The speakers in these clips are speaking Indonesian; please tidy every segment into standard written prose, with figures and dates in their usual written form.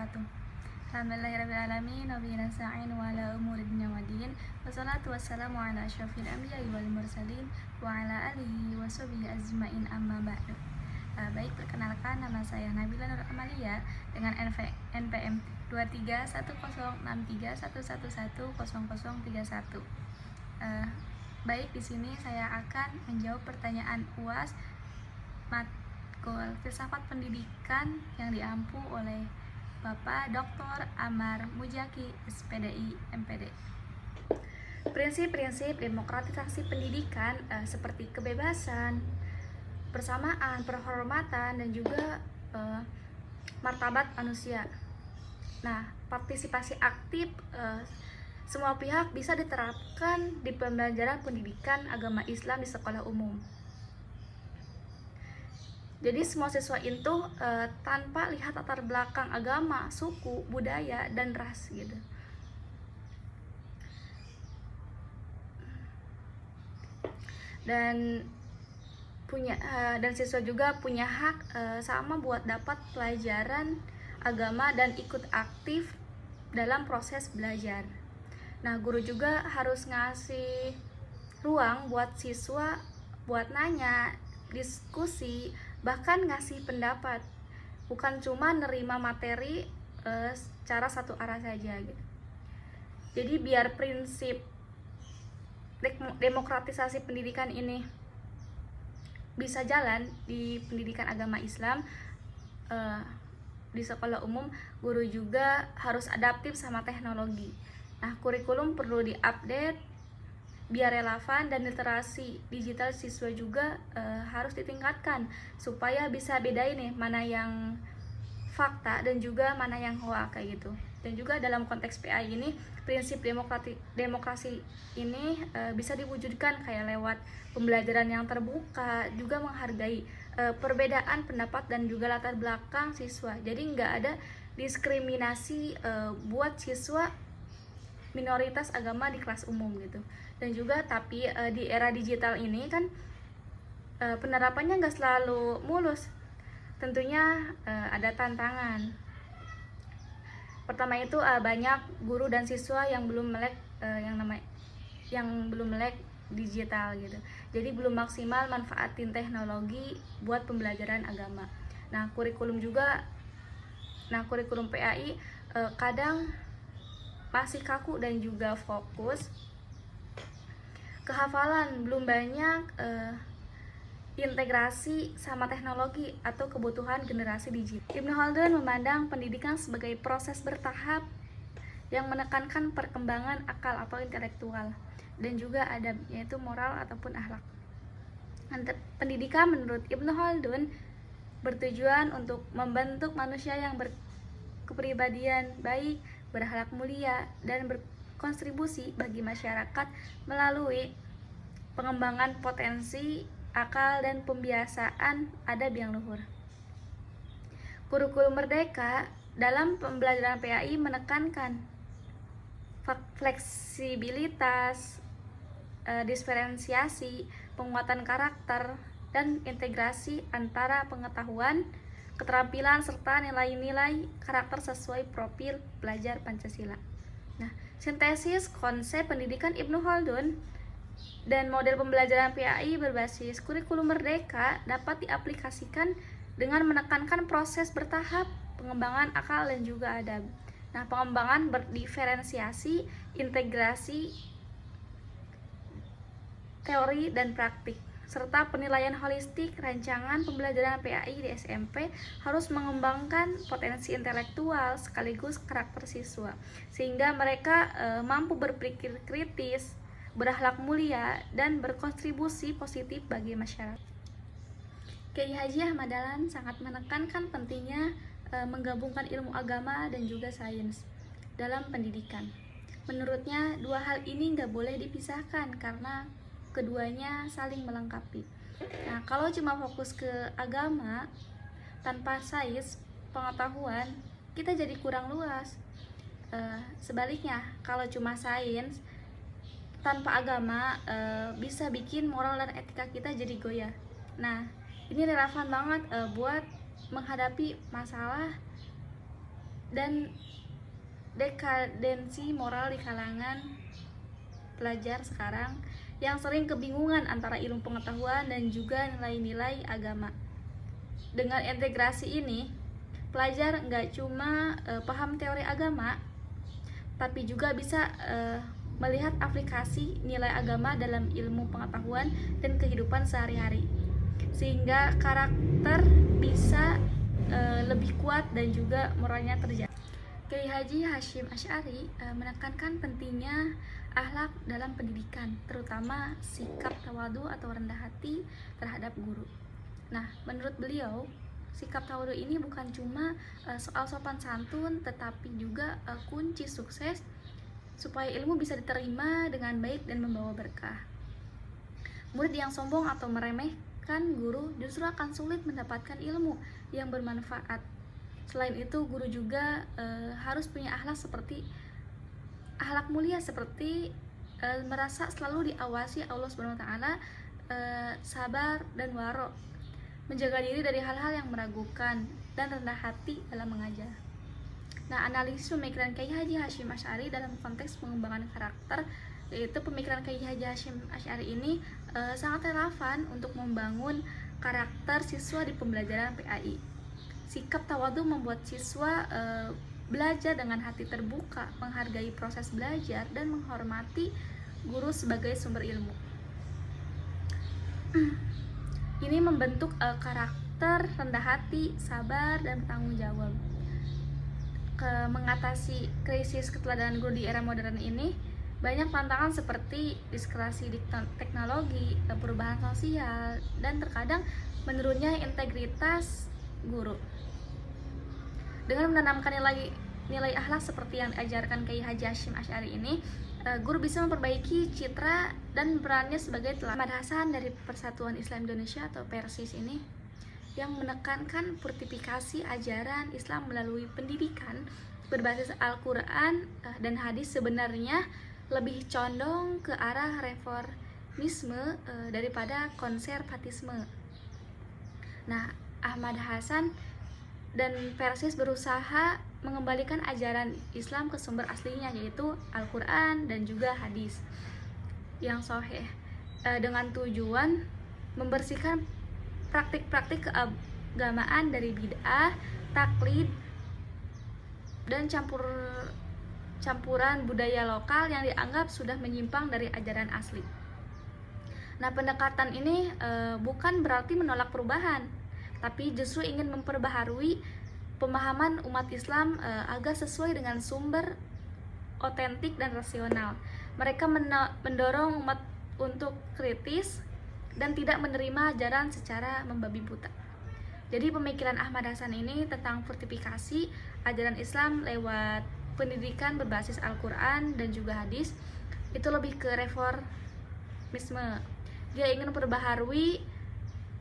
wabarakatuh. Alhamdulillahirrahmanirrahim. Wabihi nasta'in wa ala umuri dunya waddin. Wassalatu wassalamu ala asyrafil anbiya'i wal mursalin wa ala alihi wa sahbihi ajmain, amma ba'du. Baik, perkenalkan, nama saya Nabila Nur Amalia dengan NPM 23106311110031. Baik, di sini saya akan menjawab pertanyaan UAS matkul Filsafat Pendidikan yang diampu oleh Bapak Dr. Amar Mujaki, SPDI MPD. Prinsip-prinsip demokratisasi pendidikan seperti kebebasan, persamaan, perhormatan, dan juga martabat manusia. Nah, partisipasi aktif semua pihak bisa diterapkan di pembelajaran pendidikan agama Islam di sekolah umum. Jadi semua siswa itu tanpa lihat latar belakang agama, suku, budaya, dan ras gitu. Dan siswa juga punya hak sama buat dapat pelajaran agama dan ikut aktif dalam proses belajar. Nah, guru juga harus ngasih ruang buat siswa buat nanya, diskusi, bahkan ngasih pendapat. Bukan cuma nerima materi secara satu arah saja gitu. Jadi biar prinsip demokratisasi pendidikan ini bisa jalan di pendidikan agama Islam di sekolah umum, guru juga harus adaptif sama teknologi. Nah, kurikulum perlu diupdate biar relevan, dan literasi digital siswa juga harus ditingkatkan supaya bisa bedain nih mana yang fakta dan juga mana yang hoax kayak gitu. Dan juga dalam konteks PA ini, prinsip demokrasi ini bisa diwujudkan kayak lewat pembelajaran yang terbuka, juga menghargai perbedaan pendapat dan juga latar belakang siswa. Jadi nggak ada diskriminasi buat siswa minoritas agama di kelas umum gitu. Dan juga tapi di era digital ini kan penerapannya nggak selalu mulus, tentunya ada tantangan. Pertama itu banyak guru dan siswa yang belum melek digital gitu. Jadi belum maksimal manfaatin teknologi buat pembelajaran agama. Nah, kurikulum PAI kadang masih kaku dan juga fokus ke hafalan, belum banyak integrasi sama teknologi atau kebutuhan generasi digital. Ibnu Khaldun memandang pendidikan sebagai proses bertahap yang menekankan perkembangan akal atau intelektual dan juga adab, yaitu moral ataupun akhlak. Pendidikan menurut Ibnu Khaldun bertujuan untuk membentuk manusia yang berkepribadian baik, berakhlak mulia, dan berkontribusi bagi masyarakat melalui pengembangan potensi, akal, dan pembiasaan adab yang luhur. Kurikulum Merdeka dalam pembelajaran PAI menekankan fleksibilitas, diferensiasi, penguatan karakter, dan integrasi antara pengetahuan, keterampilan, serta nilai-nilai karakter sesuai profil pelajar Pancasila. Nah, sintesis konsep pendidikan Ibnu Khaldun dan model pembelajaran PAI berbasis kurikulum merdeka dapat diaplikasikan dengan menekankan proses bertahap, pengembangan akal dan juga adab. Nah, pengembangan berdiferensiasi, integrasi teori dan praktik, serta penilaian holistik. Rancangan pembelajaran PAI di SMP harus mengembangkan potensi intelektual sekaligus karakter siswa, sehingga mereka mampu berpikir kritis, berakhlak mulia, dan berkontribusi positif bagi masyarakat. Kiai Haji Ahmad Dahlan sangat menekankan pentingnya menggabungkan ilmu agama dan juga sains dalam pendidikan. Menurutnya, dua hal ini nggak boleh dipisahkan karena keduanya saling melengkapi. Nah, kalau cuma fokus ke agama tanpa sains pengetahuan, kita jadi kurang luas. Sebaliknya, kalau cuma sains tanpa agama bisa bikin moral dan etika kita jadi goyah. Nah, ini relevan banget buat menghadapi masalah dan dekadensi moral di kalangan pelajar sekarang yang sering kebingungan antara ilmu pengetahuan dan juga nilai-nilai agama. Dengan integrasi ini, pelajar nggak cuma paham teori agama, tapi juga bisa melihat aplikasi nilai agama dalam ilmu pengetahuan dan kehidupan sehari-hari, sehingga karakter bisa lebih kuat dan juga moralnya terjaga. Kiai Haji Hasyim Asy'ari menekankan pentingnya akhlak dalam pendidikan, terutama sikap tawadu atau rendah hati terhadap guru. Nah, menurut beliau, sikap tawadu ini bukan cuma soal sopan santun, tetapi juga kunci sukses supaya ilmu bisa diterima dengan baik dan membawa berkah. Murid yang sombong atau meremehkan guru justru akan sulit mendapatkan ilmu yang bermanfaat. Selain itu, guru juga harus punya akhlak mulia seperti merasa selalu diawasi Allah SWT, sabar dan waro, menjaga diri dari hal-hal yang meragukan, dan rendah hati dalam mengajar. Nah, analisis pemikiran Kiai Haji Hasyim Asy'ari dalam konteks pengembangan karakter, yaitu pemikiran Kiai Haji Hasyim Asy'ari ini sangat relevan untuk membangun karakter siswa di pembelajaran PAI. Sikap tawadu membuat siswa belajar dengan hati terbuka, menghargai proses belajar, dan menghormati guru sebagai sumber ilmu. Ini membentuk karakter rendah hati, sabar, dan bertanggung jawab. Mengatasi krisis keteladanan guru di era modern ini, banyak tantangan seperti eskalasi teknologi, perubahan sosial, dan terkadang menurunnya integritas guru. Dengan menanamkan nilai akhlak seperti yang diajarkan Kiai Haji Hasyim Asy'ari ini, guru bisa memperbaiki citra dan perannya sebagai teladan. Ahmad Hasan dari Persatuan Islam Indonesia atau Persis ini yang menekankan fortifikasi ajaran Islam melalui pendidikan berbasis Al-Quran dan hadis sebenarnya lebih condong ke arah reformisme daripada konservatisme. Nah, Ahmad Hasan dan Persis berusaha mengembalikan ajaran Islam ke sumber aslinya, yaitu Al-Quran dan juga hadis yang sahih, dengan tujuan membersihkan praktik-praktik keagamaan dari bid'ah, taklid, dan campuran budaya lokal yang dianggap sudah menyimpang dari ajaran asli. Nah, pendekatan ini bukan berarti menolak perubahan, tapi justru ingin memperbaharui pemahaman umat Islam agar sesuai dengan sumber otentik dan rasional. Mereka mendorong umat untuk kritis dan tidak menerima ajaran secara membabi buta. Jadi pemikiran Ahmad Hasan ini tentang fortifikasi ajaran Islam lewat pendidikan berbasis Al-Quran dan juga hadis itu lebih ke reformisme. Dia ingin memperbaharui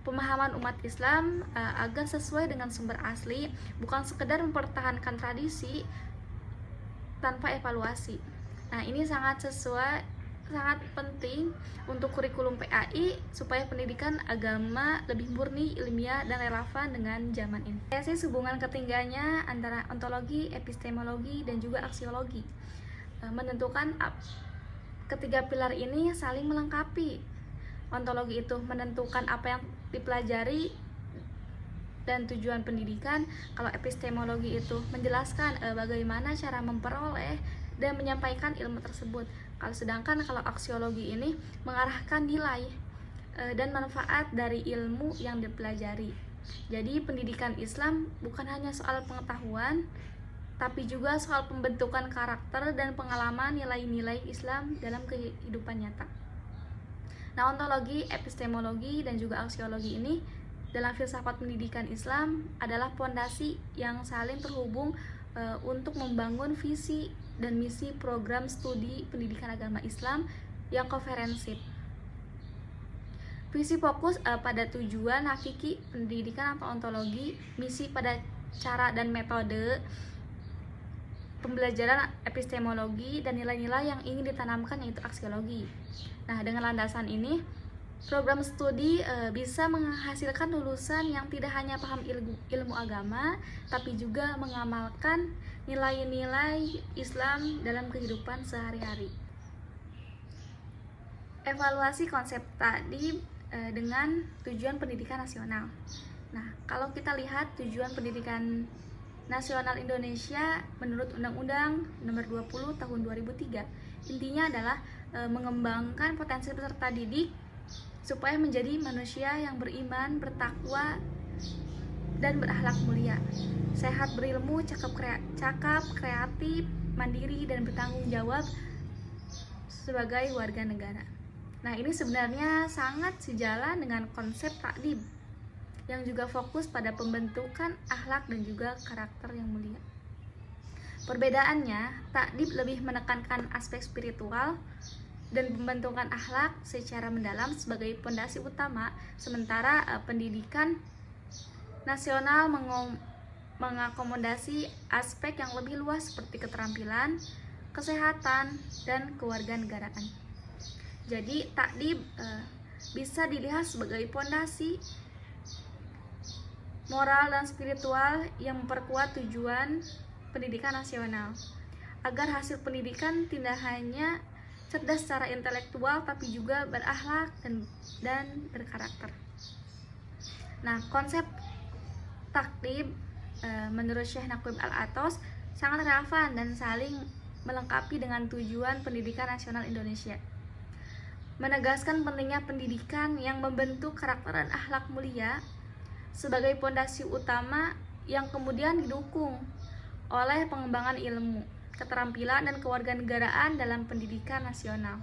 pemahaman umat Islam agar sesuai dengan sumber asli, bukan sekedar mempertahankan tradisi tanpa evaluasi. Nah, ini sangat penting untuk kurikulum PAI supaya pendidikan agama lebih murni, ilmiah, dan relevan dengan zaman ini. Tesis hubungan ketiganya antara ontologi, epistemologi, dan juga aksiologi menentukan ketiga pilar ini saling melengkapi. Ontologi itu menentukan apa yang dipelajari dan tujuan pendidikan, kalau epistemologi itu menjelaskan bagaimana cara memperoleh dan menyampaikan ilmu tersebut. Sedangkan kalau aksiologi ini mengarahkan nilai dan manfaat dari ilmu yang dipelajari. Jadi pendidikan Islam bukan hanya soal pengetahuan, tapi juga soal pembentukan karakter dan pengalaman nilai-nilai Islam dalam kehidupan nyata. Nah, ontologi, epistemologi, dan juga aksiologi ini dalam filsafat pendidikan Islam adalah fondasi yang saling terhubung untuk membangun visi dan misi program studi pendidikan agama Islam yang komprehensif. Visi fokus pada tujuan hakiki pendidikan atau ontologi, misi pada cara dan metode pembelajaran epistemologi, dan nilai-nilai yang ingin ditanamkan yaitu aksiologi. Nah, dengan landasan ini Program studi bisa menghasilkan lulusan yang tidak hanya paham ilmu agama, tapi juga mengamalkan nilai-nilai Islam dalam kehidupan sehari-hari. Evaluasi konsep tadi dengan tujuan pendidikan nasional. Nah, kalau kita lihat tujuan pendidikan nasional Indonesia menurut Undang-Undang Nomor 20 Tahun 2003, intinya adalah mengembangkan potensi peserta didik supaya menjadi manusia yang beriman, bertakwa, dan berakhlak mulia, sehat berilmu, cakap, kreatif, mandiri, dan bertanggung jawab sebagai warga negara. Nah, ini sebenarnya sangat sejalan dengan konsep takdim yang juga fokus pada pembentukan akhlak dan juga karakter yang mulia. Perbedaannya, takdim lebih menekankan aspek spiritual dan pembentukan akhlak secara mendalam sebagai pondasi utama, sementara pendidikan nasional mengakomodasi aspek yang lebih luas seperti keterampilan, kesehatan, dan kewarganegaraan. Jadi takdim bisa dilihat sebagai pondasi moral dan spiritual yang memperkuat tujuan pendidikan nasional, agar hasil pendidikan tidak hanya cerdas secara intelektual tapi juga berakhlak dan berkarakter. Nah, konsep takdim menurut Syekh Naqib Al-Atos sangat relevan dan saling melengkapi dengan tujuan pendidikan nasional Indonesia. Menegaskan pentingnya pendidikan yang membentuk karakter dan akhlak mulia sebagai pondasi utama yang kemudian didukung oleh pengembangan ilmu, keterampilan, dan kewarganegaraan dalam pendidikan nasional.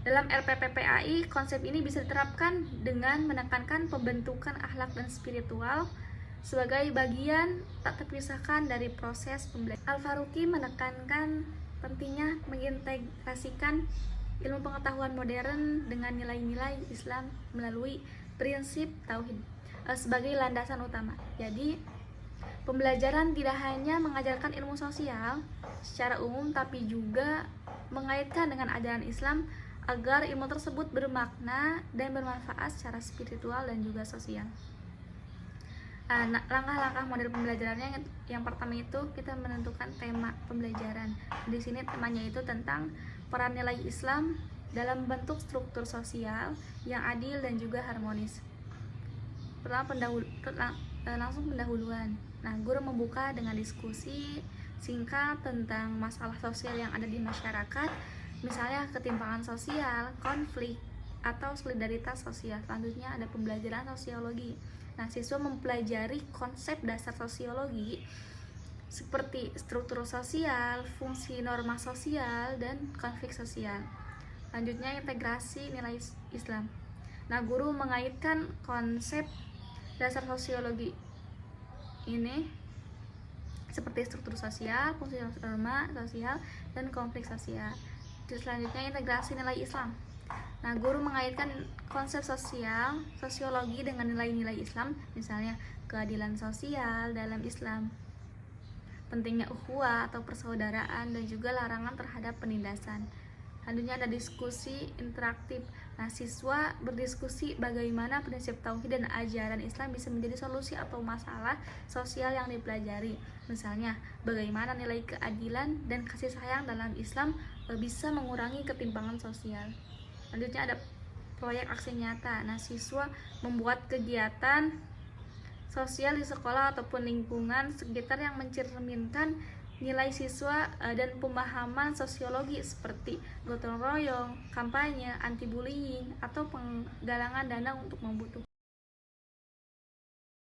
Dalam LPPPAI, konsep ini bisa diterapkan dengan menekankan pembentukan akhlak dan spiritual sebagai bagian tak terpisahkan dari proses pembelajaran. Al-Faruqi menekankan pentingnya mengintegrasikan ilmu pengetahuan modern dengan nilai-nilai Islam melalui prinsip tauhid sebagai landasan utama. Jadi, pembelajaran tidak hanya mengajarkan ilmu sosial secara umum, tapi juga mengaitkan dengan ajaran Islam agar ilmu tersebut bermakna dan bermanfaat secara spiritual dan juga sosial. Langkah-langkah model pembelajarannya, yang pertama itu kita menentukan tema pembelajaran. Di sini temanya itu tentang peran nilai Islam dalam bentuk struktur sosial yang adil dan juga harmonis. Langsung pendahuluan. Nah, guru membuka dengan diskusi singkat tentang masalah sosial yang ada di masyarakat, misalnya ketimpangan sosial, konflik, atau solidaritas sosial. Selanjutnya ada pembelajaran sosiologi. Nah, siswa mempelajari konsep dasar sosiologi seperti struktur sosial, fungsi norma sosial, dan konflik sosial. Selanjutnya integrasi nilai Islam. Nah, guru mengaitkan konsep dasar sosiologi ini seperti struktur sosial, fungsi norma sosial, dan konflik sosial. Selanjutnya integrasi nilai Islam. Nah, guru mengaitkan konsep sosiologi dengan nilai-nilai Islam, misalnya keadilan sosial dalam Islam, pentingnya ukhuwah atau persaudaraan, dan juga larangan terhadap penindasan. Selanjutnya ada diskusi interaktif. Nah, siswa berdiskusi bagaimana prinsip tauhid dan ajaran Islam bisa menjadi solusi atau masalah sosial yang dipelajari. Misalnya, bagaimana nilai keadilan dan kasih sayang dalam Islam bisa mengurangi ketimpangan sosial. Selanjutnya ada proyek aksi nyata. Nah, siswa membuat kegiatan sosial di sekolah ataupun lingkungan sekitar yang mencerminkan nilai siswa dan pemahaman sosiologi seperti gotong royong, kampanye, anti bullying, atau penggalangan dana untuk membutuhkan.